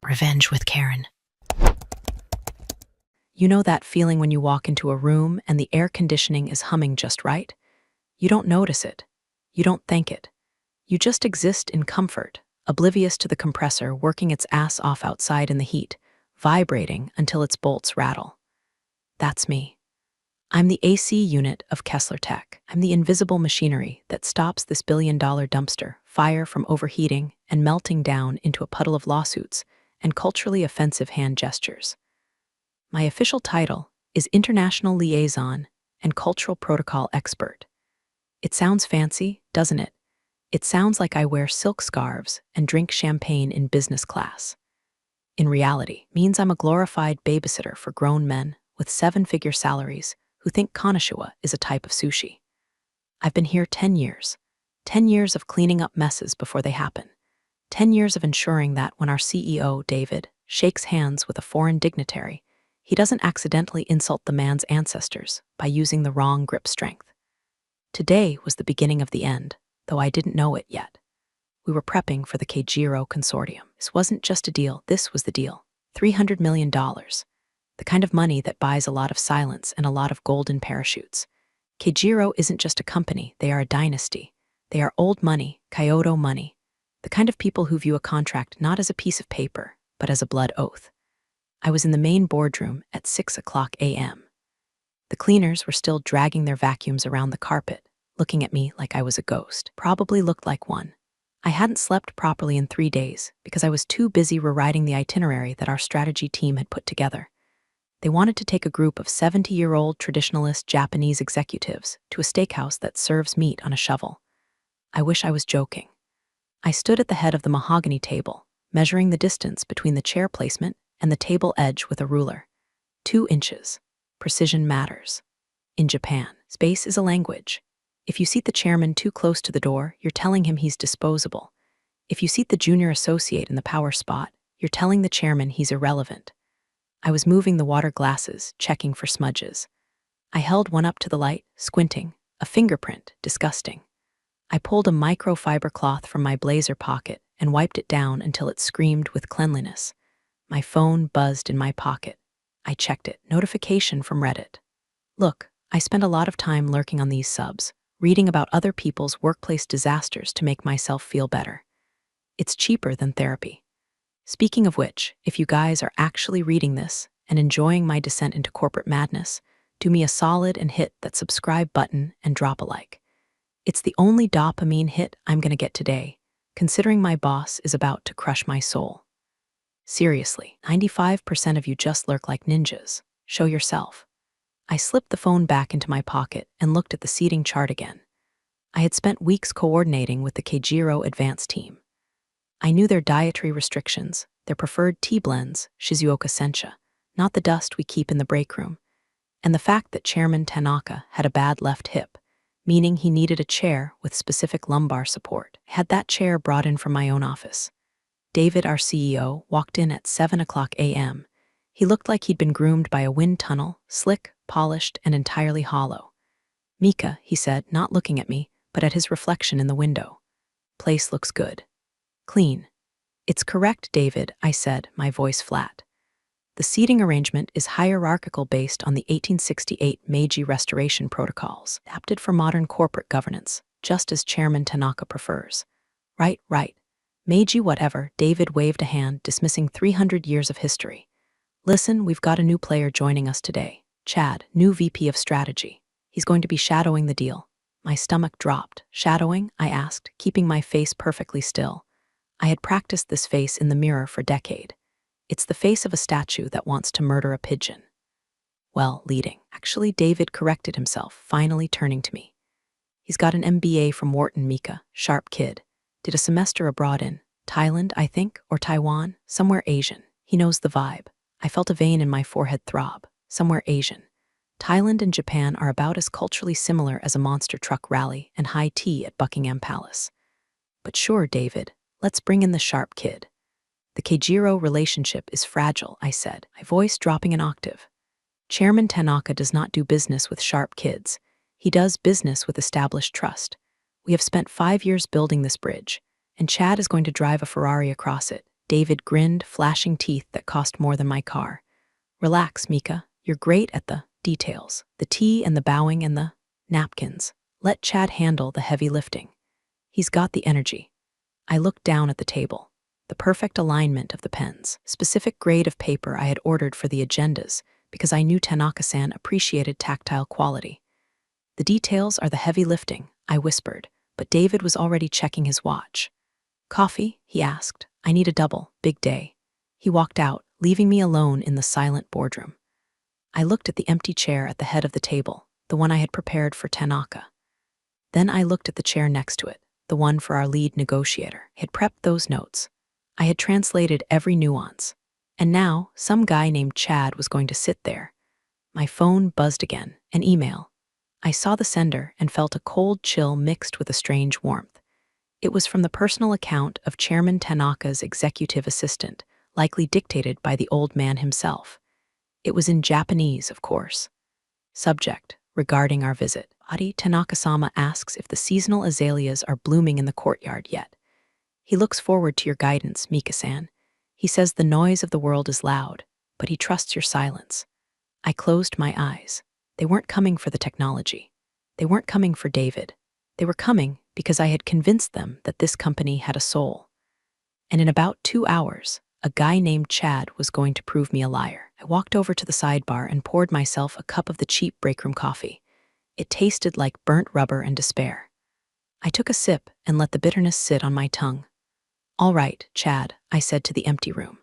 Revenge with Karen. You know that feeling when you walk into a room and the air conditioning is humming just right? You don't notice it. You don't thank it. You just exist in comfort, oblivious to the compressor working its ass off outside in the heat, vibrating until its bolts rattle. That's me. I'm the AC unit of Kessler Tech. I'm the invisible machinery that stops this billion-dollar dumpster fire from overheating and melting down into a puddle of lawsuits and culturally offensive hand gestures. My official title is International Liaison and Cultural Protocol Expert. It sounds fancy, doesn't it? It sounds like I wear silk scarves and drink champagne in business class. In reality, it means I'm a glorified babysitter for grown men with seven-figure salaries who think Kanishiwa is a type of sushi. I've been here 10 years. 10 years of cleaning up messes before they happen. 10 years of ensuring that when our CEO, David, shakes hands with a foreign dignitary, he doesn't accidentally insult the man's ancestors by using the wrong grip strength. Today was the beginning of the end, though I didn't know it yet. We were prepping for the Kyoto consortium. This wasn't just a deal, this was the deal. $300 million. The kind of money that buys a lot of silence and a lot of golden parachutes. Kyoto isn't just a company, they are a dynasty. They are old money, Kyoto money. The kind of people who view a contract not as a piece of paper, but as a blood oath. I was in the main boardroom at 6:00 a.m. The cleaners were still dragging their vacuums around the carpet, looking at me like I was a ghost. Probably looked like one. I hadn't slept properly in 3 days because I was too busy rewriting the itinerary that our strategy team had put together. They wanted to take a group of 70-year-old traditionalist Japanese executives to a steakhouse that serves meat on a shovel. I wish I was joking. I stood at the head of the mahogany table, measuring the distance between the chair placement and the table edge with a ruler. 2 inches. Precision matters. In Japan, space is a language. If you seat the chairman too close to the door, you're telling him he's disposable. If you seat the junior associate in the power spot, you're telling the chairman he's irrelevant. I was moving the water glasses, checking for smudges. I held one up to the light, squinting. A fingerprint, disgusting. I pulled a microfiber cloth from my blazer pocket and wiped it down until it screamed with cleanliness. My phone buzzed in my pocket. I checked it. Notification from Reddit. Look, I spend a lot of time lurking on these subs, reading about other people's workplace disasters to make myself feel better. It's cheaper than therapy. Speaking of which, if you guys are actually reading this and enjoying my descent into corporate madness, do me a solid and hit that subscribe button and drop a like. It's the only dopamine hit I'm gonna get today, considering my boss is about to crush my soul. Seriously, 95% of you just lurk like ninjas. Show yourself. I slipped the phone back into my pocket and looked at the seating chart again. I had spent weeks coordinating with the Kyoto advance team. I knew their dietary restrictions, their preferred tea blends, Shizuoka Sencha, not the dust we keep in the break room, and the fact that Chairman Tanaka had a bad left hip, meaning he needed a chair with specific lumbar support. I had that chair brought in from my own office. David, our CEO, walked in at 7:00 a.m. He looked like he'd been groomed by a wind tunnel, slick, polished, and entirely hollow. "Mika," he said, not looking at me, but at his reflection in the window. "Place looks good. Clean." "It's correct, David," I said, my voice flat. The seating arrangement is hierarchical based on the 1868 Meiji Restoration Protocols, adapted for modern corporate governance, just as Chairman Tanaka prefers. Right. Meiji whatever, David waved a hand, dismissing 300 years of history. "Listen, we've got a new player joining us today. Chad, new VP of Strategy. He's going to be shadowing the deal." My stomach dropped. "Shadowing?" I asked, keeping my face perfectly still. I had practiced this face in the mirror for a decade. It's the face of a statue that wants to murder a pigeon. "Well, leading." Actually, David corrected himself, finally turning to me. "He's got an MBA from Wharton, Mika. Sharp kid. Did a semester abroad in Thailand, I think, or Taiwan, somewhere Asian. He knows the vibe." I felt a vein in my forehead throb. Somewhere Asian. Thailand and Japan are about as culturally similar as a monster truck rally and high tea at Buckingham Palace. "But sure, David, let's bring in the sharp kid." "The Kyoto relationship is fragile," I said, my voice dropping an octave. "Chairman Tanaka does not do business with sharp kids. He does business with established trust. We have spent 5 years building this bridge, and Chad is going to drive a Ferrari across it, David grinned, flashing teeth that cost more than my car. Relax, Mika. You're great at the details, the tea and the bowing and the napkins. Let Chad handle the heavy lifting. He's got the energy. I looked down at the table. The perfect alignment of the pens, specific grade of paper I had ordered for the agendas because I knew Tanaka-san appreciated tactile quality. The details are the heavy lifting, I whispered, but David was already checking his watch. Coffee? He asked. I need a double, big day. He walked out, leaving me alone in the silent boardroom. I looked at the empty chair at the head of the table, the one I had prepared for Tanaka. Then I looked at the chair next to it, the one for our lead negotiator. I had prepped those notes. I had translated every nuance. And now, some guy named Chad was going to sit there. My phone buzzed again, an email. I saw the sender and felt a cold chill mixed with a strange warmth. It was from the personal account of Chairman Tanaka's executive assistant, likely dictated by the old man himself. It was in Japanese, of course. Subject: regarding our visit. Adi Tanaka-sama asks if the seasonal azaleas are blooming in the courtyard yet. He looks forward to your guidance, Mika-san. He says the noise of the world is loud, but he trusts your silence. I closed my eyes. They weren't coming for the technology. They weren't coming for David. They were coming because I had convinced them that this company had a soul. And in about 2 hours, a guy named Chad was going to prove me a liar. I walked over to the sidebar and poured myself a cup of the cheap breakroom coffee. It tasted like burnt rubber and despair. I took a sip and let the bitterness sit on my tongue. All right, Chad, I said to the empty room.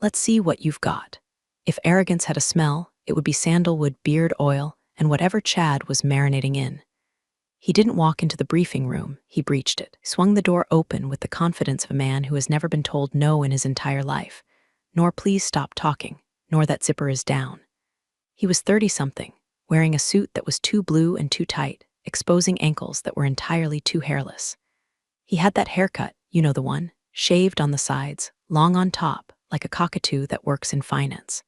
Let's see what you've got. If arrogance had a smell, it would be sandalwood beard oil and whatever Chad was marinating in. He didn't walk into the briefing room, he breached it, swung the door open with the confidence of a man who has never been told no in his entire life, nor please stop talking, nor that zipper is down. He was 30-something, wearing a suit that was too blue and too tight, exposing ankles that were entirely too hairless. He had that haircut, you know the one, shaved on the sides, long on top, like a cockatoo that works in finance.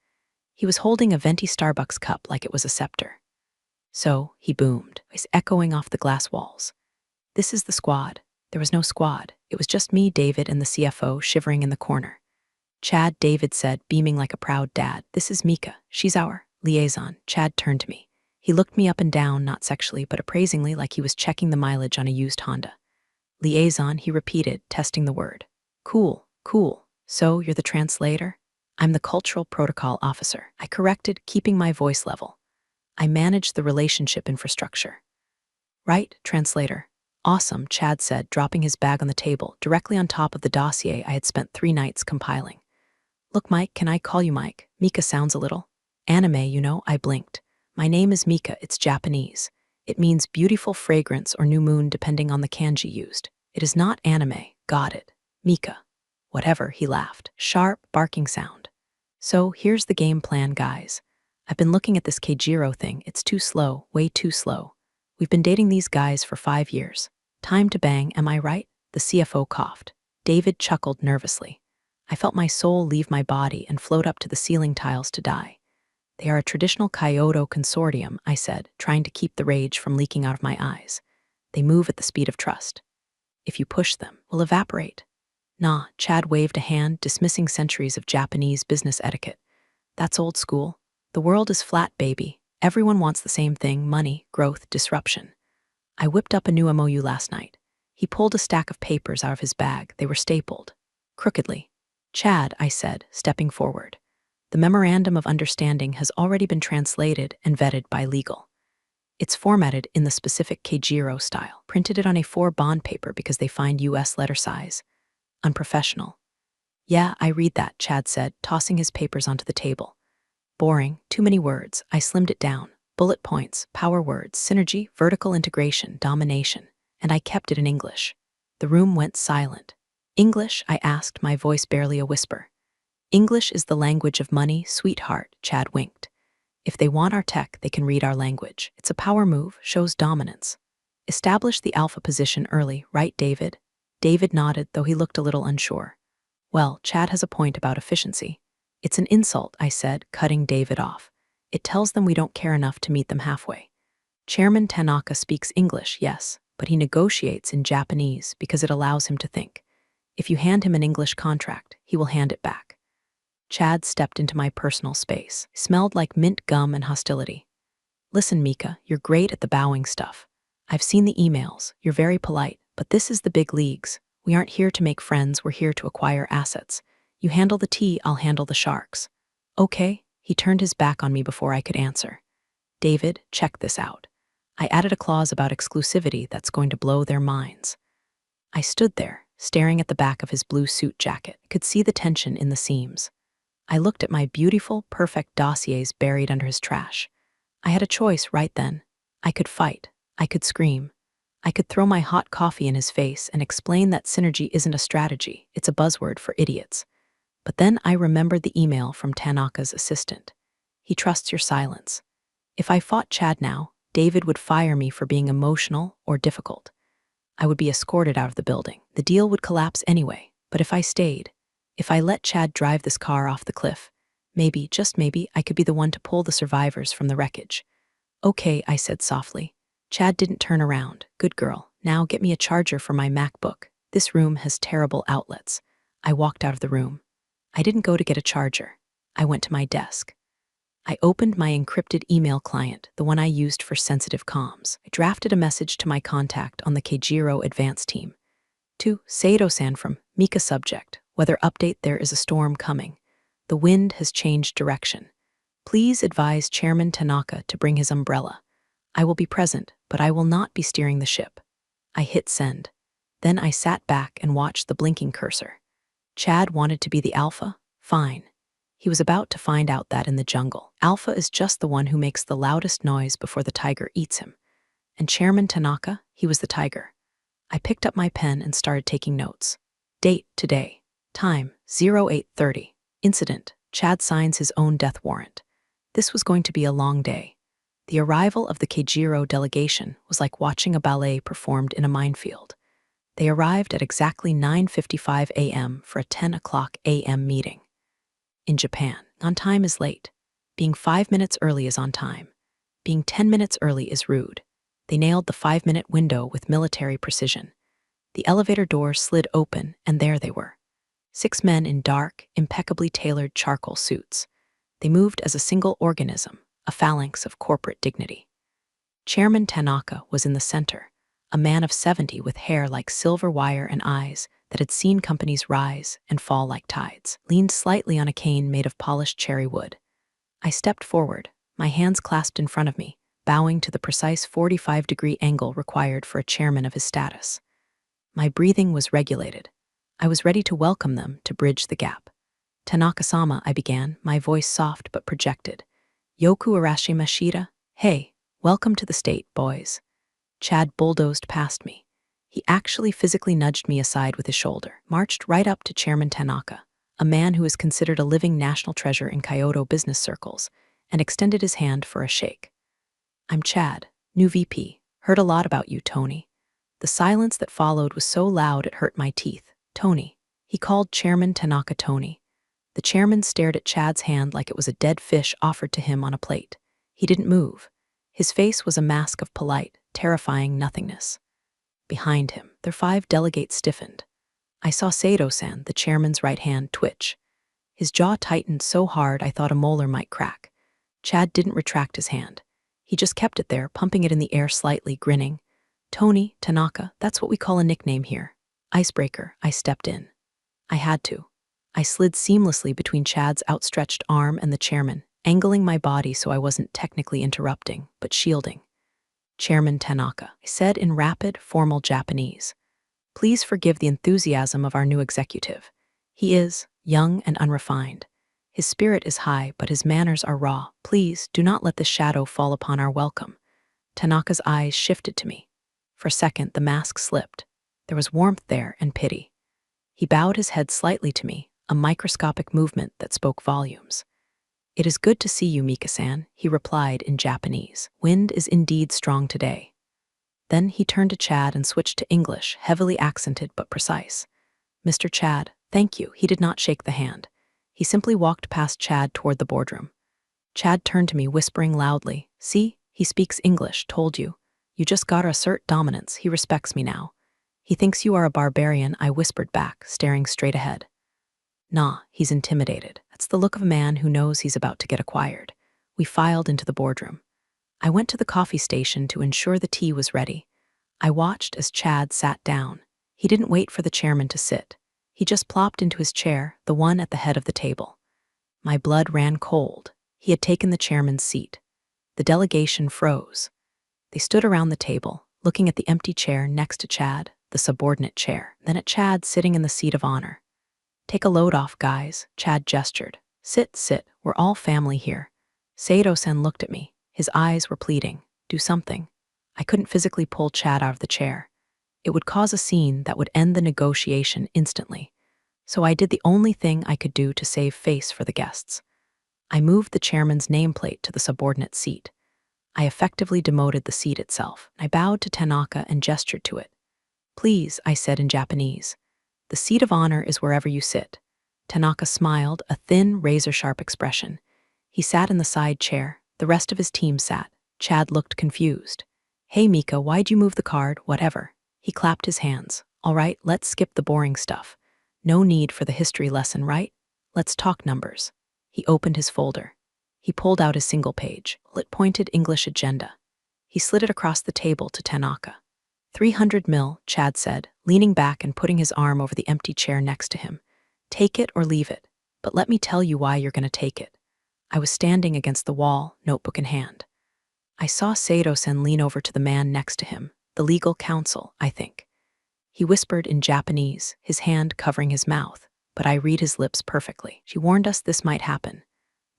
He was holding a venti Starbucks cup like it was a scepter. So, he boomed, voice echoing off the glass walls. This is the squad. There was no squad. It was just me, David, and the CFO shivering in the corner. Chad, David said, beaming like a proud dad. This is Mika. She's our liaison. Chad turned to me. He looked me up and down, not sexually, but appraisingly, like he was checking the mileage on a used Honda. Liaison, he repeated, testing the word. Cool, cool. So, you're the translator? I'm the cultural protocol officer. I corrected, keeping my voice level. I manage the relationship infrastructure. Right, translator. Awesome, Chad said, dropping his bag on the table, directly on top of the dossier I had spent 3 nights compiling. Look, Mike, can I call you Mike? Mika sounds a little anime, you know, I blinked. My name is Mika, it's Japanese. It means beautiful fragrance or new moon depending on the kanji used. It is not anime, got it. Mika. Whatever, he laughed. Sharp, barking sound. So, here's the game plan, guys. I've been looking at this Keijiro thing. It's too slow, way too slow. We've been dating these guys for 5 years. Time to bang, am I right? The CFO coughed. David chuckled nervously. I felt my soul leave my body and float up to the ceiling tiles to die. They are a traditional Kyoto consortium, I said, trying to keep the rage from leaking out of my eyes. They move at the speed of trust. If you push them, will evaporate. Nah, Chad waved a hand, dismissing centuries of Japanese business etiquette. That's old school. The world is flat, baby. Everyone wants the same thing: money, growth, disruption. I whipped up a new MOU last night. He pulled a stack of papers out of his bag. They were stapled. Crookedly. Chad, I said, stepping forward. The Memorandum of Understanding has already been translated and vetted by legal. It's formatted in the specific Keijiro style. Printed it on A4 bond paper because they find US letter size unprofessional. Yeah, I read that, Chad said, tossing his papers onto the table. Boring, too many words. I slimmed it down. Bullet points, power words, synergy, vertical integration, domination. And I kept it in English. The room went silent. English? I asked, my voice barely a whisper. English is the language of money, sweetheart, Chad winked. If they want our tech, they can read our language. It's a power move, shows dominance. Establish the alpha position early, right, David? David nodded, though he looked a little unsure. Well, Chad has a point about efficiency. It's an insult, I said, cutting David off. It tells them we don't care enough to meet them halfway. Chairman Tanaka speaks English, yes, but he negotiates in Japanese because it allows him to think. If you hand him an English contract, he will hand it back. Chad stepped into my personal space. Smelled like mint gum and hostility. Listen, Mika, you're great at the bowing stuff. I've seen the emails. You're very polite, but this is the big leagues. We aren't here to make friends, we're here to acquire assets. You handle the tea, I'll handle the sharks. Okay, he turned his back on me before I could answer. David, check this out. I added a clause about exclusivity that's going to blow their minds. I stood there, staring at the back of his blue suit jacket, could see the tension in the seams. I looked at my beautiful, perfect dossiers buried under his trash. I had a choice right then. I could fight. I could scream. I could throw my hot coffee in his face and explain that synergy isn't a strategy, it's a buzzword for idiots. But then I remembered the email from Tanaka's assistant. He trusts your silence. If I fought Chad now, David would fire me for being emotional or difficult. I would be escorted out of the building. The deal would collapse anyway, but if I stayed, if I let Chad drive this car off the cliff, maybe, just maybe, I could be the one to pull the survivors from the wreckage. Okay, I said softly. Chad didn't turn around. Good girl. Now get me a charger for my MacBook. This room has terrible outlets. I walked out of the room. I didn't go to get a charger. I went to my desk. I opened my encrypted email client, the one I used for sensitive comms. I drafted a message to my contact on the Kyoto advance team. To Saito-san from Mika subject, weather update, there is a storm coming. The wind has changed direction. Please advise Chairman Tanaka to bring his umbrella. I will be present, but I will not be steering the ship. I hit send. Then I sat back and watched the blinking cursor. Chad wanted to be the alpha? Fine. He was about to find out that in the jungle, alpha is just the one who makes the loudest noise before the tiger eats him. And Chairman Tanaka, he was the tiger. I picked up my pen and started taking notes. Date, today. Time, 08:30. Incident, Chad signs his own death warrant. This was going to be a long day. The arrival of the Kyoto delegation was like watching a ballet performed in a minefield. They arrived at exactly 9:55 a.m. for a 10 o'clock a.m. meeting. In Japan, on time is late. Being 5 minutes early is on time. Being 10 minutes early is rude. They nailed the 5-minute window with military precision. The elevator doors slid open, and there they were. 6 men in dark, impeccably tailored charcoal suits. They moved as a single organism, a phalanx of corporate dignity. Chairman Tanaka was in the center, a man of 70 with hair like silver wire and eyes that had seen companies rise and fall like tides, leaned slightly on a cane made of polished cherry wood. I stepped forward, my hands clasped in front of me, bowing to the precise 45-degree angle required for a chairman of his status. My breathing was regulated. I was ready to welcome them to bridge the gap. Tanaka-sama, I began, my voice soft but projected. Yoku arashimashita? Hey, welcome to the state, boys. Chad bulldozed past me. He actually physically nudged me aside with his shoulder, marched right up to Chairman Tanaka, a man who is considered a living national treasure in Kyoto business circles, and extended his hand for a shake. I'm Chad, new VP. Heard a lot about you, Tony. The silence that followed was so loud it hurt my teeth. Tony. He called Chairman Tanaka Tony. The chairman stared at Chad's hand like it was a dead fish offered to him on a plate. He didn't move. His face was a mask of polite, terrifying nothingness. Behind him, their 5 delegates stiffened. I saw Saito-san, the chairman's right hand, twitch. His jaw tightened so hard I thought a molar might crack. Chad didn't retract his hand. He just kept it there, pumping it in the air slightly, grinning. Tony, Tanaka, that's what we call a nickname here. Icebreaker, I stepped in. I had to. I slid seamlessly between Chad's outstretched arm and the chairman, angling my body so I wasn't technically interrupting, but shielding. Chairman Tanaka, I said in rapid, formal Japanese. Please forgive the enthusiasm of our new executive. He is young and unrefined. His spirit is high, but his manners are raw. Please do not let the shadow fall upon our welcome. Tanaka's eyes shifted to me. For a second, the mask slipped. There was warmth there and pity. He bowed his head slightly to me, a microscopic movement that spoke volumes. It is good to see you, Mika-san, he replied in Japanese. Wind is indeed strong today. Then he turned to Chad and switched to English, heavily accented but precise. Mr. Chad, thank you. He did not shake the hand. He simply walked past Chad toward the boardroom. Chad turned to me, whispering loudly, See, he speaks English, told you. You just gotta assert dominance. He respects me now. He thinks you are a barbarian, I whispered back, staring straight ahead. Nah, he's intimidated. That's the look of a man who knows he's about to get acquired. We filed into the boardroom. I went to the coffee station to ensure the tea was ready. I watched as Chad sat down. He didn't wait for the chairman to sit. He just plopped into his chair, the one at the head of the table. My blood ran cold. He had taken the chairman's seat. The delegation froze. They stood around the table, looking at the empty chair next to Chad, the subordinate chair, then at Chad sitting in the seat of honor. "Take a load off, guys," Chad gestured. Sit, we're all family here." Saito-sen looked at me. His eyes were pleading. Do something. I couldn't physically pull Chad out of the chair. It would cause a scene that would end the negotiation instantly. So I did the only thing I could do to save face for the guests. I moved the chairman's nameplate to the subordinate seat. I effectively demoted the seat itself. I bowed to Tanaka and gestured to it. "Please," I said in Japanese. "The seat of honor is wherever you sit." Tanaka smiled, a thin, razor-sharp expression. He sat in the side chair. The rest of his team sat. Chad looked confused. "Hey, Mika, why'd you move the card? Whatever." He clapped his hands. "All right, let's skip the boring stuff. No need for the history lesson, right? Let's talk numbers." He opened his folder. He pulled out his single page, bullet-pointed English agenda. He slid it across the table to Tanaka. 300 mil, Chad said, leaning back and putting his arm over the empty chair next to him. "Take it or leave it, but let me tell you why you're going to take it." I was standing against the wall, notebook in hand. I saw Saito-sen lean over to the man next to him, the legal counsel, I think. He whispered in Japanese, his hand covering his mouth, but I read his lips perfectly. "She warned us this might happen."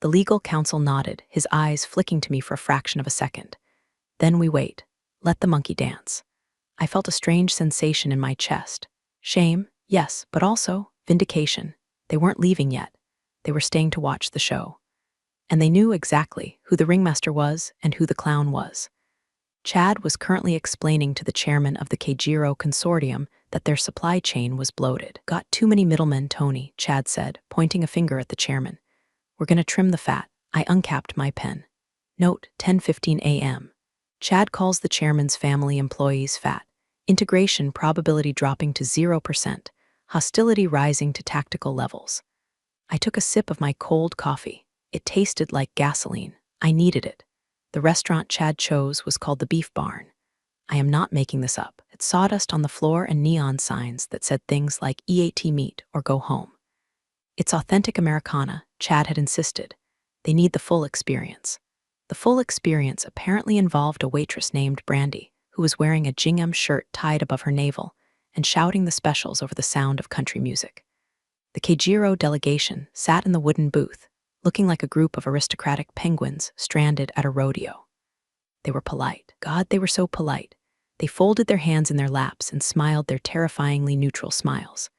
The legal counsel nodded, his eyes flicking to me for a fraction of a second. "Then we wait. Let the monkey dance." I felt a strange sensation in my chest. Shame, yes, but also vindication. They weren't leaving yet. They were staying to watch the show. And they knew exactly who the ringmaster was and who the clown was. Chad was currently explaining to the chairman of the Keijiro Consortium that their supply chain was bloated. "Got too many middlemen, Tony," Chad said, pointing a finger at the chairman. "We're going to trim the fat." I uncapped my pen. Note, 10:15 a.m. Chad calls the chairman's family employees fat. Integration probability dropping to 0%. Hostility rising to tactical levels. I took a sip of my cold coffee. It tasted like gasoline. I needed it. The restaurant Chad chose was called the Beef Barn. I am not making this up. It had sawdust on the floor and neon signs that said things like "EAT meat" or "Go home." It's authentic Americana, Chad had insisted. They need the full experience. The full experience apparently involved a waitress named Brandy, who was wearing a gingham shirt tied above her navel and shouting the specials over the sound of country music. The Keijiro delegation sat in the wooden booth, looking like a group of aristocratic penguins stranded at a rodeo. They were polite. God, they were so polite. They folded their hands in their laps and smiled their terrifyingly neutral smiles.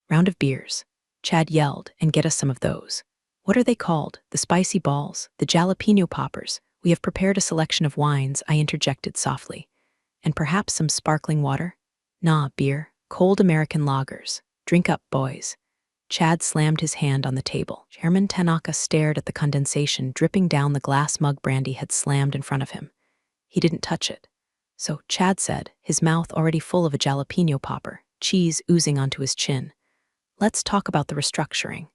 "Round of beers," Chad yelled, "and get us some of those." "What are they called? The spicy balls, the jalapeno poppers. We have prepared a selection of wines," I interjected softly. "And perhaps some sparkling water?" "Nah, beer. Cold American lagers. Drink up, boys." Chad slammed his hand on the table. Chairman Tanaka stared at the condensation dripping down the glass mug Brandy had slammed in front of him. He didn't touch it. "So," Chad said, his mouth already full of a jalapeno popper, cheese oozing onto his chin. "Let's talk about the restructuring.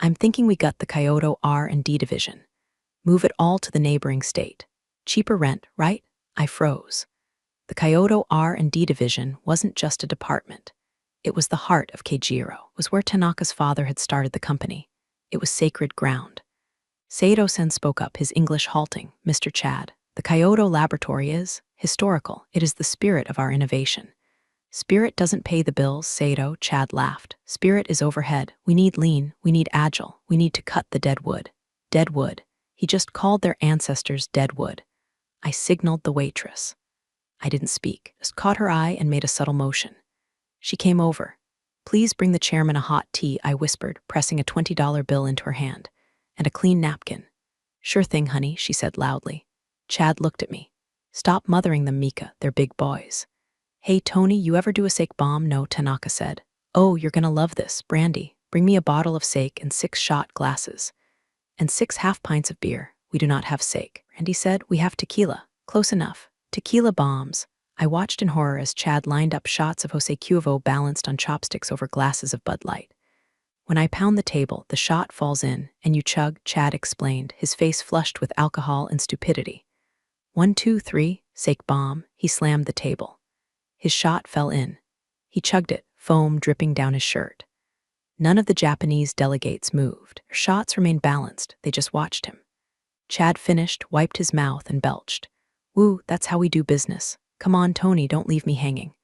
I'm thinking we gut the Kyoto R&D division. Move it all to the neighboring state. Cheaper rent, right?" I froze. The Kyoto R&D division wasn't just a department. It was the heart of Keijiro. It was where Tanaka's father had started the company. It was sacred ground. Saito-sen spoke up, his English halting. "Mr. Chad, the Kyoto laboratory is historical. It is the spirit of our innovation." "Spirit doesn't pay the bills, Saito," Chad laughed. "Spirit is overhead. We need lean, we need agile, we need to cut the dead wood." Dead wood. He just called their ancestors dead wood. I signaled the waitress. I didn't speak, just caught her eye and made a subtle motion. She came over. "Please bring the chairman a hot tea," I whispered, pressing a $20 bill into her hand. "And a clean napkin." "Sure thing, honey," she said loudly. Chad looked at me. "Stop mothering them, Mika. They're big boys." "Hey, Tony, you ever do a sake bomb?" "No," Tanaka said. "Oh, you're gonna love this. Brandy, bring me a bottle of sake and 6 shot glasses. And 6 half pints of beer." "We do not have sake," Brandy said. "We have tequila." "Close enough. Tequila bombs." I watched in horror as Chad lined up shots of Jose Cuervo balanced on chopsticks over glasses of Bud Light. When I pound the table, the shot falls in, and you chug, Chad explained, his face flushed with alcohol and stupidity. 1, 2, 3, sake bomb, he slammed the table. His shot fell in. He chugged it, foam dripping down his shirt. None of the Japanese delegates moved. Their shots remained balanced, they just watched him. Chad finished, wiped his mouth, and belched. Woo, that's how we do business. Come on, Tony, don't leave me hanging.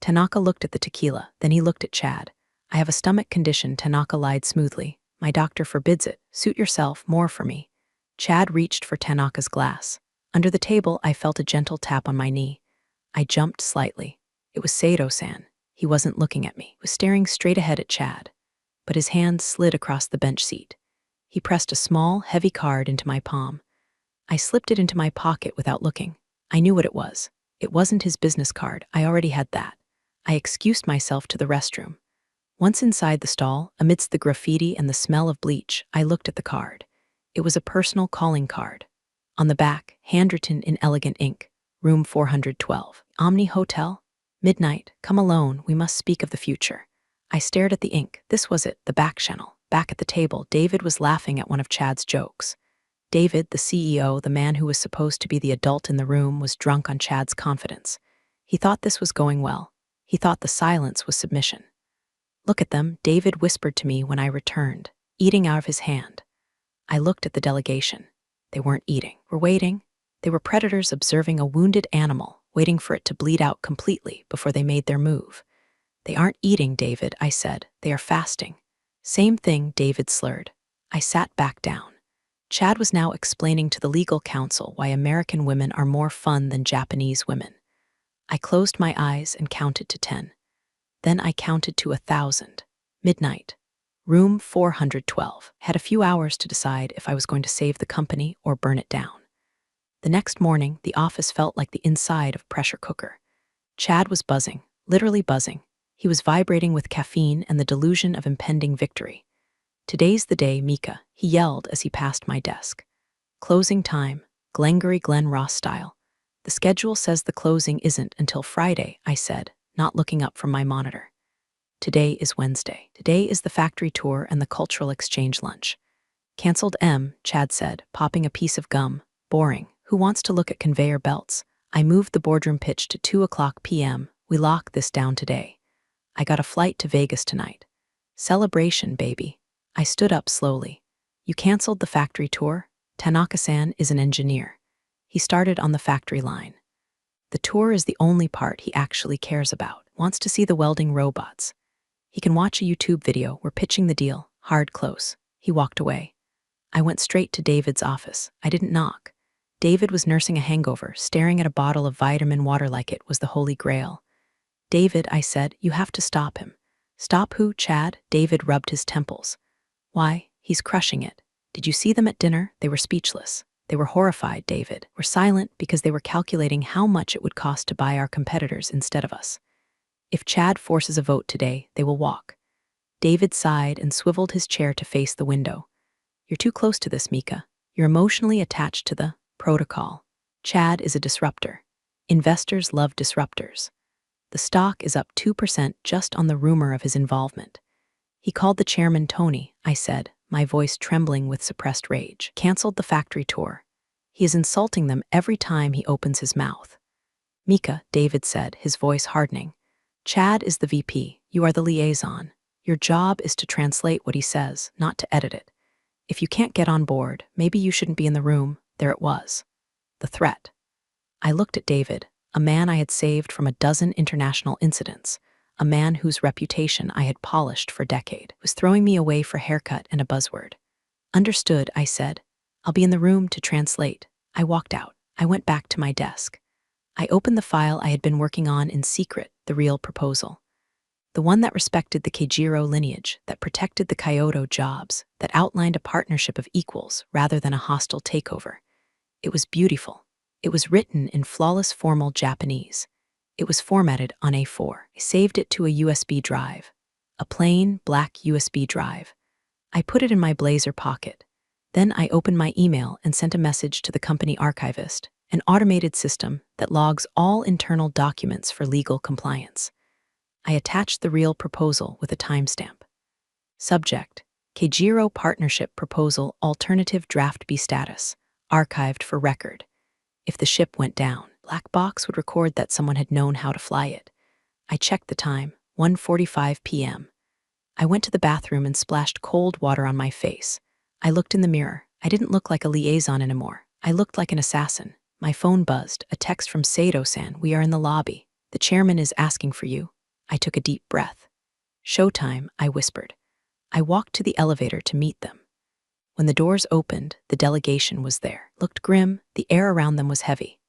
Tanaka looked at the tequila, then he looked at Chad. I have a stomach condition, Tanaka lied smoothly. My doctor forbids it. Suit yourself, more for me. Chad reached for Tanaka's glass. Under the table, I felt a gentle tap on my knee. I jumped slightly. It was Sato-san. He wasn't looking at me. He was staring straight ahead at Chad. But his hand slid across the bench seat. He pressed a small, heavy card into my palm. I slipped it into my pocket without looking. I knew what it was. It wasn't his business card. I already had that. I excused myself to the restroom. Once inside the stall, amidst the graffiti and the smell of bleach, I looked at the card. It was a personal calling card. On the back, handwritten in elegant ink, room 412. Omni Hotel? Midnight, come alone, we must speak of the future. I stared at the ink. This was it, the back channel. Back at the table, David was laughing at one of Chad's jokes. David, the CEO, the man who was supposed to be the adult in the room, was drunk on Chad's confidence. He thought this was going well. He thought the silence was submission. Look at them, David whispered to me when I returned, eating out of his hand. I looked at the delegation. They weren't eating. Were waiting. They were predators observing a wounded animal, waiting for it to bleed out completely before they made their move. They aren't eating, David, I said. They are fasting. Same thing, David slurred. I sat back down. Chad was now explaining to the legal counsel why American women are more fun than Japanese women. I closed my eyes and counted to 10. Then I counted to 1,000. Midnight. Room 412. Had a few hours to decide if I was going to save the company or burn it down. The next morning, the office felt like the inside of a pressure cooker. Chad was buzzing, literally buzzing. He was vibrating with caffeine and the delusion of impending victory. Today's the day, Mika, he yelled as he passed my desk. Closing time, Glengarry Glen Ross style. The schedule says the closing isn't until Friday, I said, not looking up from my monitor. Today is Wednesday. Today is the factory tour and the cultural exchange lunch. Cancelled Chad said, popping a piece of gum. Boring. Who wants to look at conveyor belts? I moved the boardroom pitch to 2:00 p.m. We lock this down today. I got a flight to Vegas tonight. Celebration, baby. I stood up slowly. You canceled the factory tour? Tanaka-san is an engineer. He started on the factory line. The tour is the only part he actually cares about. Wants to see the welding robots. He can watch a YouTube video. We're pitching the deal. Hard close. He walked away. I went straight to David's office. I didn't knock. David was nursing a hangover, staring at a bottle of vitamin water like it was the holy grail. David, I said, you have to stop him. Stop who, Chad? David rubbed his temples. Why, he's crushing it. Did you see them at dinner? They were speechless. They were horrified, David. Were silent because they were calculating how much it would cost to buy our competitors instead of us. If Chad forces a vote today, they will walk. David sighed and swiveled his chair to face the window. You're too close to this, Mika. You're emotionally attached to the protocol. Chad is a disruptor. Investors love disruptors. The stock is up 2% just on the rumor of his involvement. He called the chairman Tony, I said, my voice trembling with suppressed rage. Canceled the factory tour. He is insulting them every time he opens his mouth. Mika, David said, his voice hardening. Chad is the VP. You are the liaison. Your job is to translate what he says, not to edit it. If you can't get on board, maybe you shouldn't be in the room. There it was. The threat. I looked at David, a man I had saved from a dozen international incidents, a man whose reputation I had polished for a decade, was throwing me away for a haircut and a buzzword. Understood, I said. I'll be in the room to translate. I walked out. I went back to my desk. I opened the file I had been working on in secret, the real proposal. The one that respected the Keijiro lineage, that protected the Kyoto jobs, that outlined a partnership of equals rather than a hostile takeover. It was beautiful. It was written in flawless formal Japanese. It was formatted on A4. I saved it to a USB drive. A plain, black USB drive. I put it in my blazer pocket. Then I opened my email and sent a message to the company archivist, an automated system that logs all internal documents for legal compliance. I attached the real proposal with a timestamp. Subject: Keijiro Partnership Proposal Alternative Draft B status. Archived for record. If the ship went down, black box would record that someone had known how to fly it. I checked the time, 1:45 p.m. I went to the bathroom and splashed cold water on my face. I looked in the mirror. I didn't look like a liaison anymore. I looked like an assassin. My phone buzzed, a text from Sato-san. We are in the lobby. The chairman is asking for you. I took a deep breath. Showtime, I whispered. I walked to the elevator to meet them. When the doors opened, the delegation was there. Looked grim, the air around them was heavy.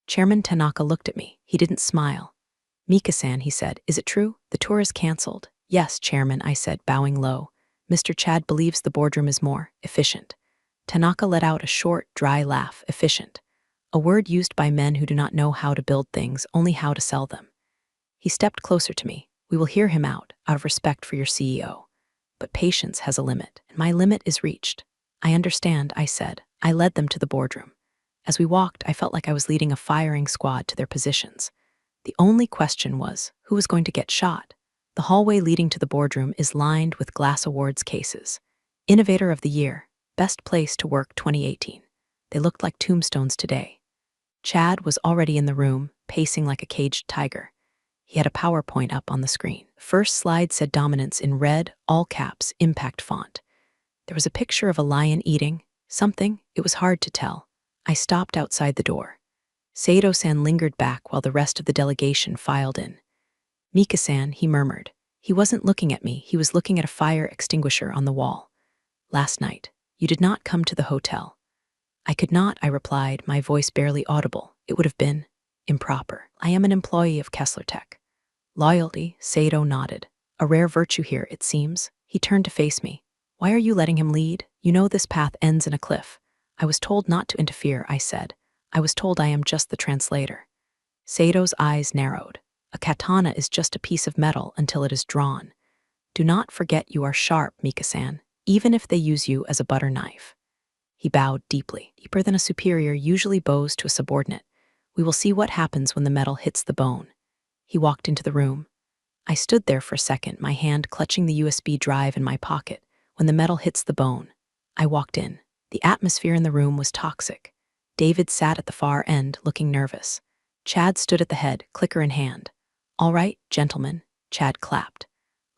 Chairman Tanaka looked at me. He didn't smile. Mika-san, he said, is it true? The tour is canceled. Yes, Chairman, I said, bowing low. Mr. Chad believes the boardroom is more efficient. Tanaka let out a short, dry laugh. Efficient. A word used by men who do not know how to build things, only how to sell them. He stepped closer to me. We will hear him out of respect for your CEO. But patience has a limit, and my limit is reached. I understand, I said. I led them to the boardroom. As we walked, I felt like I was leading a firing squad to their positions. The only question was, who was going to get shot? The hallway leading to the boardroom is lined with glass awards cases. Innovator of the Year, Best Place to Work 2018. They looked like tombstones today. Chad was already in the room, pacing like a caged tiger. He had a PowerPoint up on the screen. First slide said dominance in red, all caps, impact font. There was a picture of a lion eating something. It was hard to tell. I stopped outside the door. Sato-san lingered back while the rest of the delegation filed in. Mika-san, he murmured. He wasn't looking at me. He was looking at a fire extinguisher on the wall. Last night, you did not come to the hotel. I could not, I replied, my voice barely audible. It would have been improper. I am an employee of Kessler Tech. Loyalty, Sato nodded. A rare virtue here, it seems. He turned to face me. Why are you letting him lead? You know this path ends in a cliff. I was told not to interfere, I said. I was told I am just the translator. Sato's eyes narrowed. A katana is just a piece of metal until it is drawn. Do not forget you are sharp, Mika-san, even if they use you as a butter knife. He bowed deeply, deeper than a superior usually bows to a subordinate. We will see what happens when the metal hits the bone. He walked into the room. I stood there for a second, my hand clutching the USB drive in my pocket. When the metal hits the bone, I walked in. The atmosphere in the room was toxic. David sat at the far end, looking nervous. Chad stood at the head, clicker in hand. All right, gentlemen, Chad clapped.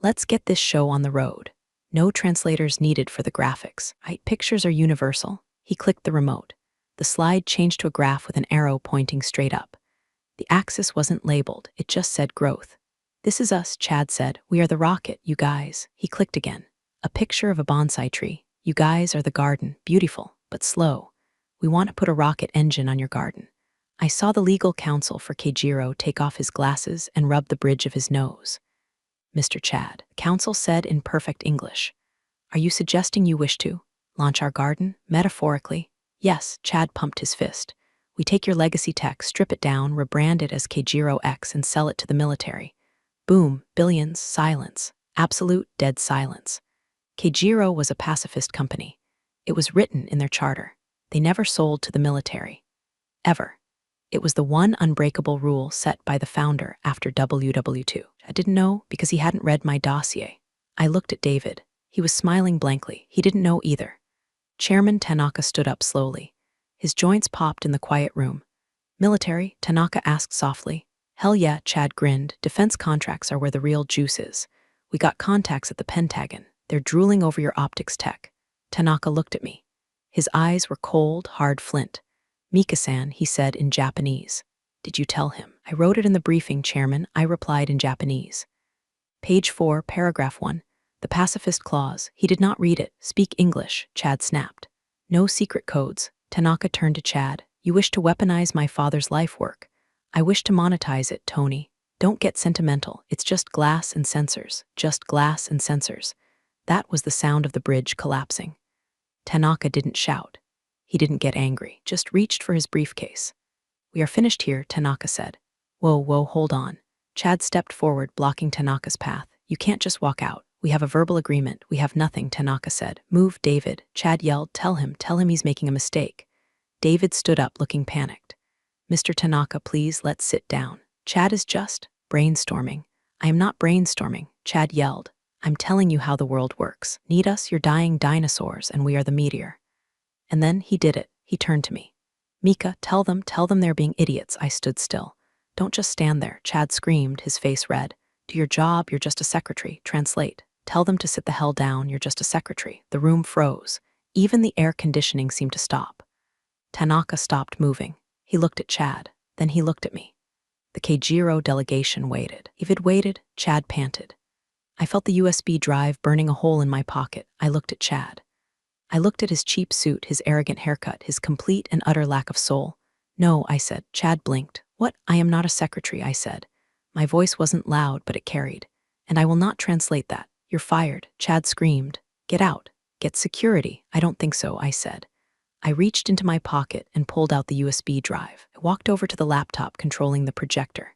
Let's get this show on the road. No translators needed for the graphics. Pictures are universal. He clicked the remote. The slide changed to a graph with an arrow pointing straight up. The axis wasn't labeled, it just said growth. This is us, Chad said. We are the rocket, you guys. He clicked again. A picture of a bonsai tree. You guys are the garden, beautiful, but slow. We want to put a rocket engine on your garden. I saw the legal counsel for Keijiro take off his glasses and rub the bridge of his nose. Mr. Chad, counsel said in perfect English. Are you suggesting you wish to launch our garden, metaphorically? Yes, Chad pumped his fist. We take your legacy tech, strip it down, rebrand it as Keijiro X and sell it to the military. Boom, billions, silence, absolute dead silence. Keijiro was a pacifist company. It was written in their charter. They never sold to the military. Ever. It was the one unbreakable rule set by the founder after WW2. I didn't know because he hadn't read my dossier. I looked at David. He was smiling blankly. He didn't know either. Chairman Tanaka stood up slowly. His joints popped in the quiet room. Military, Tanaka asked softly. Hell yeah, Chad grinned. Defense contracts are where the real juice is. We got contacts at the Pentagon. They're drooling over your optics tech. Tanaka looked at me. His eyes were cold, hard flint. Mika-san, he said in Japanese. Did you tell him? I wrote it in the briefing, Chairman. I replied in Japanese. Page 4, paragraph 1. The pacifist clause. He did not read it. Speak English, Chad snapped. No secret codes. Tanaka turned to Chad. You wish to weaponize my father's life work. I wish to monetize it, Tony. Don't get sentimental. It's just glass and sensors. Just glass and sensors. That was the sound of the bridge collapsing. Tanaka didn't shout. He didn't get angry, just reached for his briefcase. We are finished here, Tanaka said. Whoa, hold on. Chad stepped forward, blocking Tanaka's path. You can't just walk out. We have a verbal agreement. We have nothing, Tanaka said. Move, David. Chad yelled. Tell him he's making a mistake. David stood up, looking panicked. Mr. Tanaka, please, let's sit down. Chad is just brainstorming. I am not brainstorming, Chad yelled. I'm telling you how the world works. Need us, you're dying dinosaurs, and we are the meteor. And then he did it. He turned to me. Mika, tell them they're being idiots. I stood still. Don't just stand there, Chad screamed, his face red. Do your job, you're just a secretary. Translate. Tell them to sit the hell down, you're just a secretary. The room froze. Even the air conditioning seemed to stop. Tanaka stopped moving. He looked at Chad. Then he looked at me. The Keijiro delegation waited. If it waited, Chad panted. I felt the USB drive burning a hole in my pocket. I looked at Chad. I looked at his cheap suit, his arrogant haircut, his complete and utter lack of soul. No, I said. Chad blinked. What? I am not a secretary, I said. My voice wasn't loud, but it carried. And I will not translate that. You're fired. Chad screamed. Get out. Get security. I don't think so, I said. I reached into my pocket and pulled out the USB drive. I walked over to the laptop controlling the projector.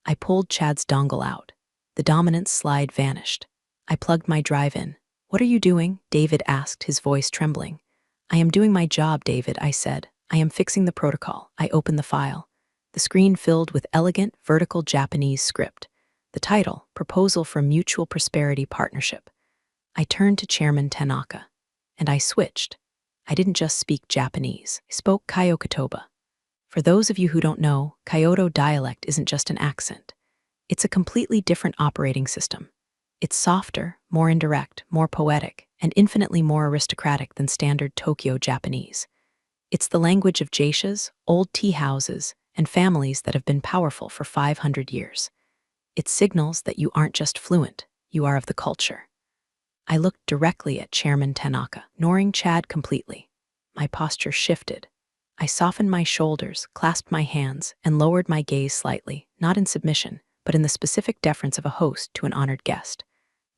I pulled Chad's dongle out. The dominance slide vanished. I plugged my drive in. What are you doing? David asked, his voice trembling. I am doing my job, David, I said. I am fixing the protocol. I opened the file. The screen filled with elegant, vertical Japanese script. The title, Proposal for Mutual Prosperity Partnership. I turned to Chairman Tanaka. And I switched. I didn't just speak Japanese. I spoke Kyoto. For those of you who don't know, Kyoto dialect isn't just an accent. It's a completely different operating system. It's softer, more indirect, more poetic, and infinitely more aristocratic than standard Tokyo Japanese. It's the language of geishas, old tea houses, and families that have been powerful for 500 years. It signals that you aren't just fluent, you are of the culture. I looked directly at Chairman Tanaka, ignoring Chad completely. My posture shifted. I softened my shoulders, clasped my hands, and lowered my gaze slightly, not in submission, but in the specific deference of a host to an honored guest.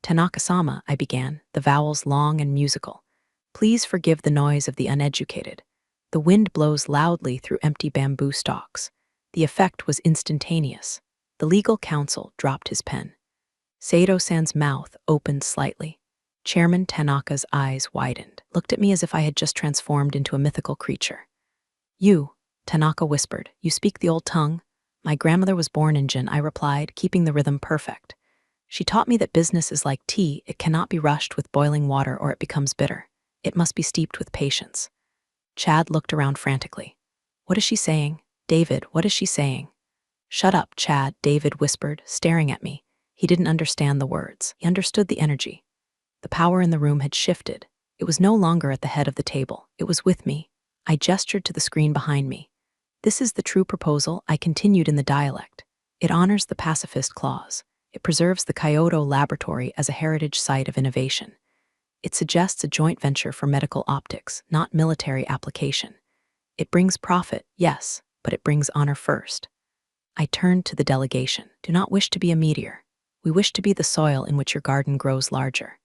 Tanaka-sama, I began, the vowels long and musical. Please forgive the noise of the uneducated. The wind blows loudly through empty bamboo stalks. The effect was instantaneous. The legal counsel dropped his pen. Saito-san's mouth opened slightly. Chairman Tanaka's eyes widened, looked at me as if I had just transformed into a mythical creature. You, Tanaka whispered, you speak the old tongue? My grandmother was born in Jin, I replied, keeping the rhythm perfect. She taught me that business is like tea, it cannot be rushed with boiling water or it becomes bitter. It must be steeped with patience. Chad looked around frantically. What is she saying? David, what is she saying? Shut up, Chad, David whispered, staring at me. He didn't understand the words. He understood the energy. The power in the room had shifted. It was no longer at the head of the table. It was with me. I gestured to the screen behind me. This is the true proposal, I continued in the dialect. It honors the pacifist clause. It preserves the Kyoto laboratory as a heritage site of innovation. It suggests a joint venture for medical optics, not military application. It brings profit, yes, but it brings honor first. I turned to the delegation. Do not wish to be a meteor. We wish to be the soil in which your garden grows larger.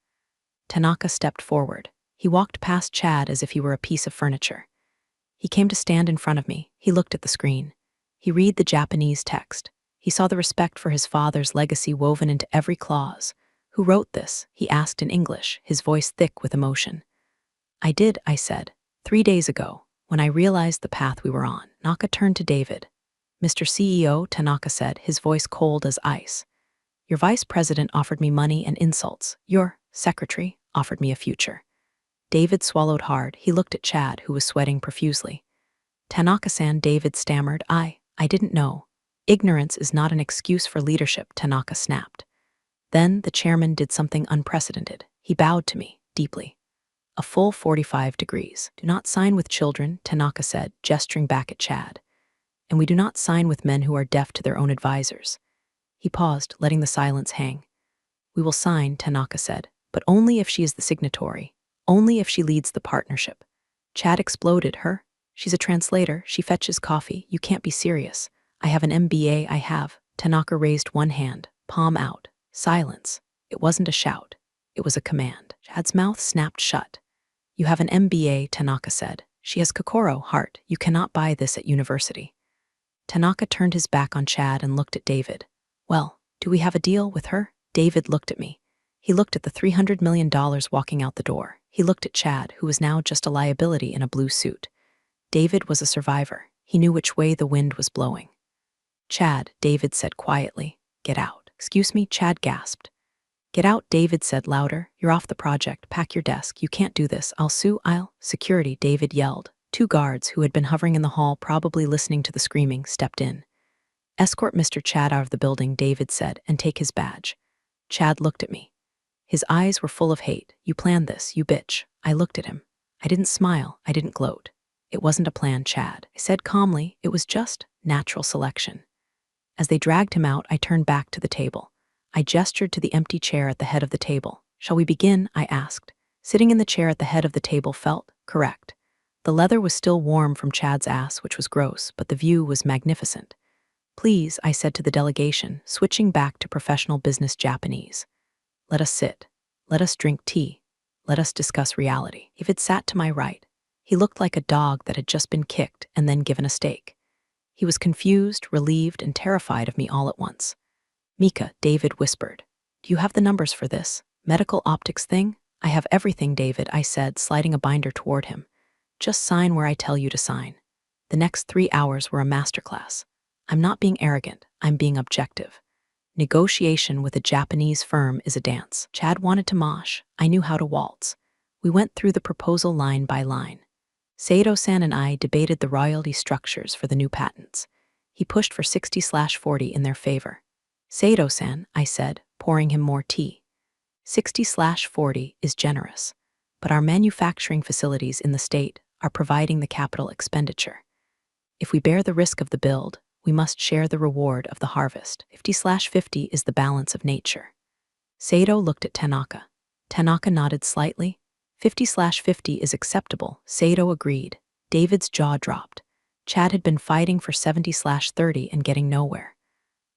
Tanaka stepped forward. He walked past Chad as if he were a piece of furniture. He came to stand in front of me. He looked at the screen. He read the Japanese text. He saw the respect for his father's legacy woven into every clause. Who wrote this? He asked in English, his voice thick with emotion. I did, I said, 3 days ago, when I realized the path we were on. Tanaka turned to David. Mr. CEO, Tanaka said, his voice cold as ice. Your vice president offered me money and insults. Your secretary offered me a future. David swallowed hard. He looked at Chad, who was sweating profusely. Tanaka-san, David stammered. I didn't know. Ignorance is not an excuse for leadership, Tanaka snapped. Then the chairman did something unprecedented. He bowed to me, deeply. A full 45 degrees. Do not sign with children, Tanaka said, gesturing back at Chad. And we do not sign with men who are deaf to their own advisors. He paused, letting the silence hang. We will sign, Tanaka said, but only if she is the signatory. Only if she leads the partnership. Chad exploded. Her? She's a translator. She fetches coffee. You can't be serious. I have an MBA. I have. Tanaka raised one hand, palm out. Silence. It wasn't a shout. It was a command. Chad's mouth snapped shut. You have an MBA, Tanaka said. She has Kokoro, heart. You cannot buy this at university. Tanaka turned his back on Chad and looked at David. Well, do we have a deal with her? David looked at me. He looked at the $300 million walking out the door. He looked at Chad, who was now just a liability in a blue suit. David was a survivor. He knew which way the wind was blowing. Chad, David said quietly, get out. Excuse me, Chad gasped. Get out, David said louder. You're off the project. Pack your desk. You can't do this. I'll sue. I'll. Security, David yelled. Two guards, who had been hovering in the hall, probably listening to the screaming, stepped in. Escort Mr. Chad out of the building, David said, and take his badge. Chad looked at me. His eyes were full of hate. You planned this, you bitch. I looked at him. I didn't smile. I didn't gloat. It wasn't a plan, Chad. I said calmly, it was just natural selection. As they dragged him out, I turned back to the table. I gestured to the empty chair at the head of the table. Shall we begin? I asked. Sitting in the chair at the head of the table felt correct. The leather was still warm from Chad's ass, which was gross, but the view was magnificent. Please, I said to the delegation, switching back to professional business Japanese. Let us sit. Let us drink tea. Let us discuss reality. David sat to my right. He looked like a dog that had just been kicked and then given a steak. He was confused, relieved, and terrified of me all at once. Mika, David whispered. Do you have the numbers for this medical optics thing? I have everything, David, I said, sliding a binder toward him. Just sign where I tell you to sign. The next 3 hours were a masterclass. I'm not being arrogant, I'm being objective. Negotiation with a Japanese firm is a dance. Chad wanted to mosh. I knew how to waltz. We went through the proposal line by line. Saito-san and I debated the royalty structures for the new patents. He pushed for 60/40 in their favor. Saito-san, I said, pouring him more tea. 60/40 is generous, but our manufacturing facilities in the state are providing the capital expenditure. If we bear the risk of the build, we must share the reward of the harvest. 50/50 is the balance of nature. Saito looked at Tanaka. Tanaka nodded slightly. 50/50 is acceptable, Saito agreed. David's jaw dropped. Chad had been fighting for 70/30 and getting nowhere.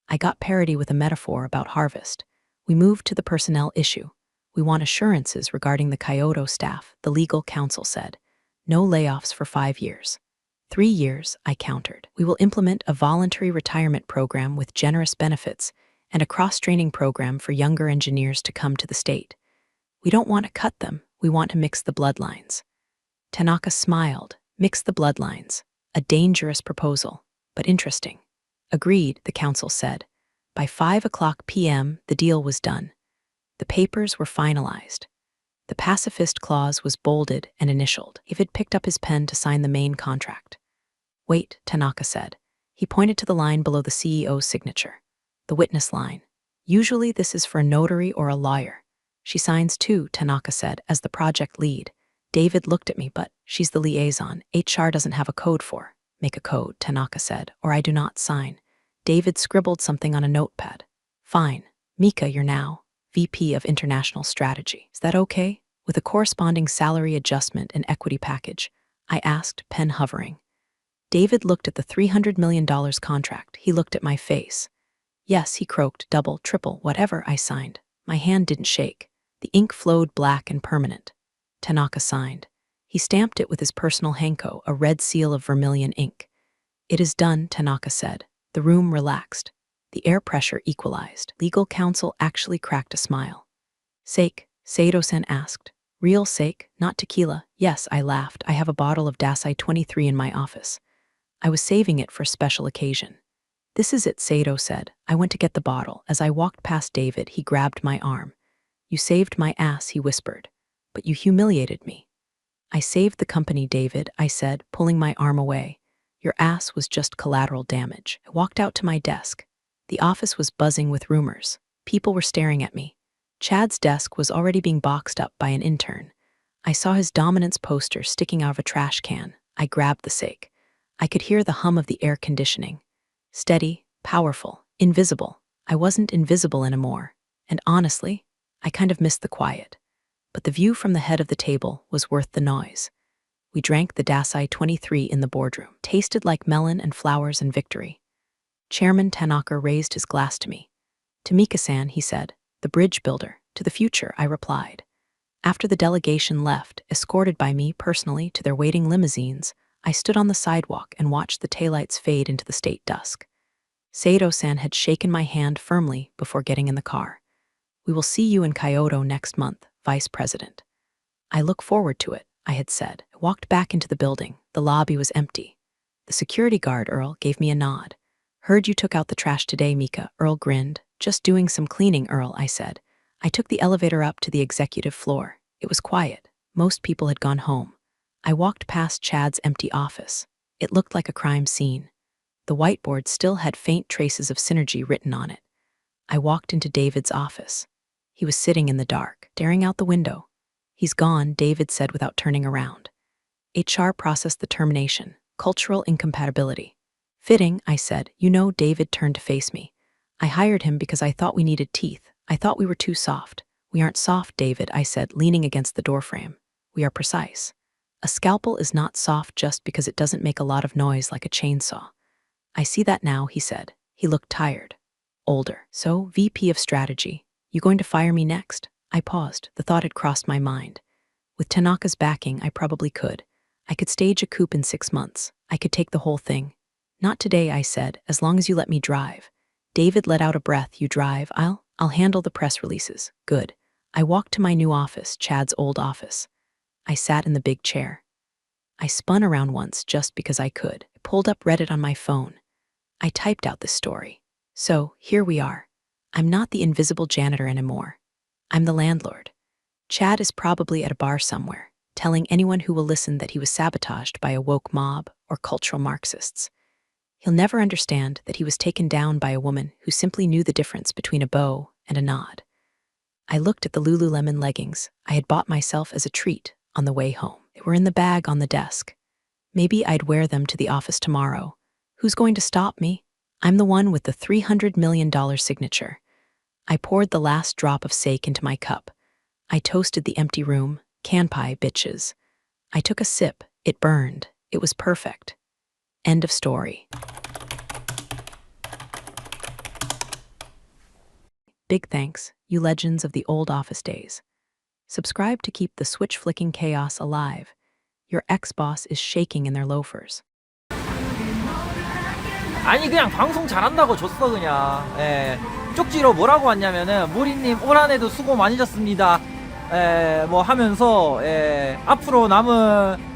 I got parity with a metaphor about harvest. We moved to the personnel issue. We want assurances regarding the Kyoto staff, the legal counsel said. No layoffs for 5 years. 3 years, I countered. We will implement a voluntary retirement program with generous benefits and a cross-training program for younger engineers to come to the state. We don't want to cut them, we want to mix the bloodlines. Tanaka smiled. Mix the bloodlines. A dangerous proposal, but interesting. Agreed, the council said. By 5:00 p.m., the deal was done. The papers were finalized. The pacifist clause was bolded and initialed. David picked up his pen to sign the main contract. Wait, Tanaka said. He pointed to the line below the CEO's signature. The witness line. Usually this is for a notary or a lawyer. She signs too, Tanaka said, as the project lead. David looked at me, but she's the liaison. HR doesn't have a code for. Make a code, Tanaka said, or I do not sign. David scribbled something on a notepad. Fine. Mika, you're now VP of International Strategy. Is that okay? With a corresponding salary adjustment and equity package, I asked, pen hovering. David looked at the $300 million contract. He looked at my face. Yes, he croaked, double, triple, whatever, I signed. My hand didn't shake. The ink flowed black and permanent. Tanaka signed. He stamped it with his personal hanko, a red seal of vermilion ink. It is done, Tanaka said. The room relaxed. The air pressure equalized. Legal counsel actually cracked a smile. Sake, Saito-san asked. Real sake, not tequila. Yes, I laughed. I have a bottle of Dasai 23 in my office. I was saving it for a special occasion. This is it, Saito said. I went to get the bottle. As I walked past David, he grabbed my arm. You saved my ass, he whispered. But you humiliated me. I saved the company, David, I said, pulling my arm away. Your ass was just collateral damage. I walked out to my desk. The office was buzzing with rumors. People were staring at me. Chad's desk was already being boxed up by an intern. I saw his dominance poster sticking out of a trash can. I grabbed the sake. I could hear the hum of the air conditioning. Steady, powerful, invisible. I wasn't invisible anymore. And honestly, I kind of missed the quiet. But the view from the head of the table was worth the noise. We drank the Dasai 23 in the boardroom. Tasted like melon and flowers and victory. Chairman Tanaka raised his glass to me. To Mika-san, he said, the bridge builder. To the future, I replied. After the delegation left, escorted by me personally to their waiting limousines, I stood on the sidewalk and watched the taillights fade into the state dusk. Saito-san had shaken my hand firmly before getting in the car. We will see you in Kyoto next month, Vice President. I look forward to it, I had said. I walked back into the building. The lobby was empty. The security guard, Earl, gave me a nod. Heard you took out the trash today, Mika, Earl grinned. Just doing some cleaning, Earl, I said. I took the elevator up to the executive floor. It was quiet. Most people had gone home. I walked past Chad's empty office. It looked like a crime scene. The whiteboard still had faint traces of synergy written on it. I walked into David's office. He was sitting in the dark, staring out the window. "He's gone," David said without turning around. HR processed the termination. Cultural incompatibility. "Fitting," I said. "You know," David turned to face me. "I hired him because I thought we needed teeth. I thought we were too soft." "We aren't soft, David," I said, leaning against the doorframe. "We are precise. A scalpel is not soft just because it doesn't make a lot of noise like a chainsaw." "I see that now," he said. He looked tired. Older. "So, VP of Strategy, you going to fire me next?" I paused. The thought had crossed my mind. With Tanaka's backing, I probably could. I could stage a coup in 6 months. I could take the whole thing. "Not today," I said, "as long as you let me drive." David let out a breath. "You drive? I'll handle the press releases." "Good." I walked to my new office, Chad's old office. I sat in the big chair. I spun around once just because I could. I pulled up Reddit on my phone. I typed out this story. So, here we are. I'm not the invisible janitor anymore. I'm the landlord. Chad is probably at a bar somewhere, telling anyone who will listen that he was sabotaged by a woke mob or cultural Marxists. He'll never understand that he was taken down by a woman who simply knew the difference between a bow and a nod. I looked at the Lululemon leggings I had bought myself as a treat on the way home. They were in the bag on the desk. Maybe I'd wear them to the office tomorrow. Who's going to stop me? I'm the one with the $300 million signature. I poured the last drop of sake into my cup. I toasted the empty room. Kanpai, bitches. I took a sip. It burned. It was perfect. End of story. Big thanks, you legends of the old office days. Subscribe to keep the switch-flicking chaos alive. Your ex-boss is shaking in their loafers. 아니 그냥 방송 잘한다고 줬어 그냥. 예. 쪽지로 뭐라고 왔냐면은 모리님 올 한해도 수고 많으셨습니다. 뭐 하면서 앞으로 남은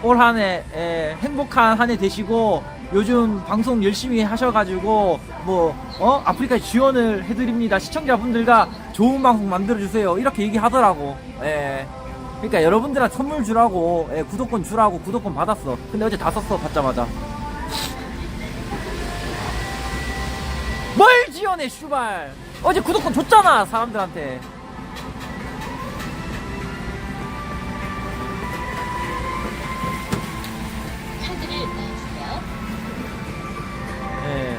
올 한해 행복한 한 해 되시고 요즘 방송 열심히 하셔가지고 뭐 아프리카 지원을 해드립니다. 시청자분들과 좋은 방송 만들어주세요. 이렇게 얘기하더라고. 그러니까 여러분들한테 선물 주라고 구독권 주라고 구독권 받았어. 근데 어제 다 썼어 받자마자. 뭘 지원해 슈발. 어제 구독권 줬잖아 사람들한테.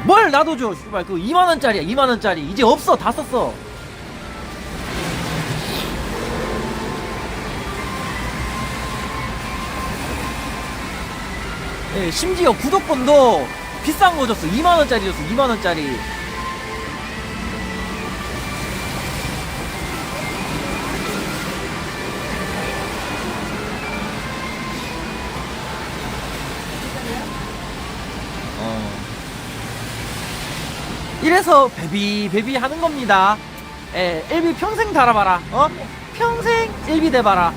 뭘 나도 줘 슈발. 그거 2만원짜리야 2만원짜리. 이제 없어 다 썼어. 심지어 구독권도 비싼 거 줬어. 2만원짜리 줬어 2만원짜리. 이래서 베비 하는 겁니다. LB 평생 달아봐라. 평생 LB 대봐라.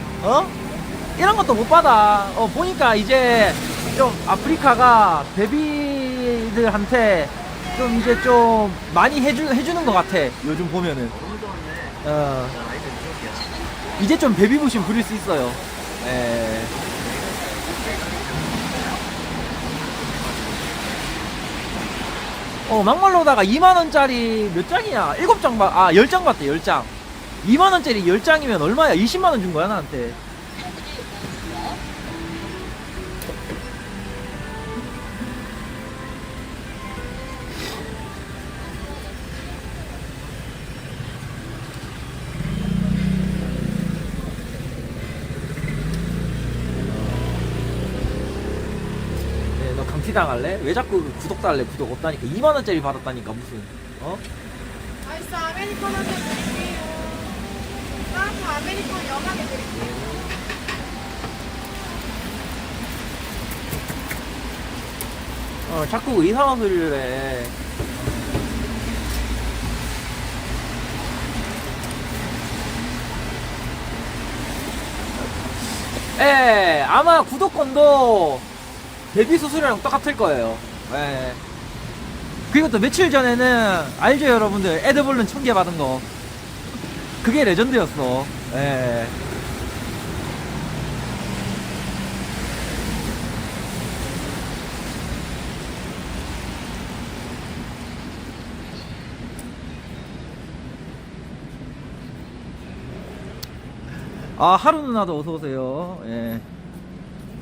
이런 것도 못 받아. 보니까 이제 좀 아프리카가 베비들한테 좀 이제 좀 많이 해주는 것 같아. 요즘 보면은. 이제 좀 베비 부심 부릴 수 있어요. 막말로다가 2만원짜리 몇 장이야? 7장 10장 받대 10장. 2만원짜리 10장이면 얼마야? 20만원 준 거야 나한테. 너 강티당할래? 왜 자꾸 구독 달래? 구독 없다니까. 2만원짜리 받았다니까 무슨. 아이스 아메리카노 좀 드릴게요. 따뜻한 아메리카노 연하게 드릴게요. 자꾸 이상한 소리를 해. 아마 구독권도 데뷔 수수료랑 똑같을 거예요. 그리고 또 며칠 전에는 알죠 여러분들? 애드볼룬 1000개 받은 거. 그게 레전드였어. 예. 아, 하루 누나도 어서 오세요. 예.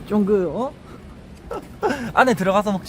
좀 그, 어? 안에 들어가서 먹자.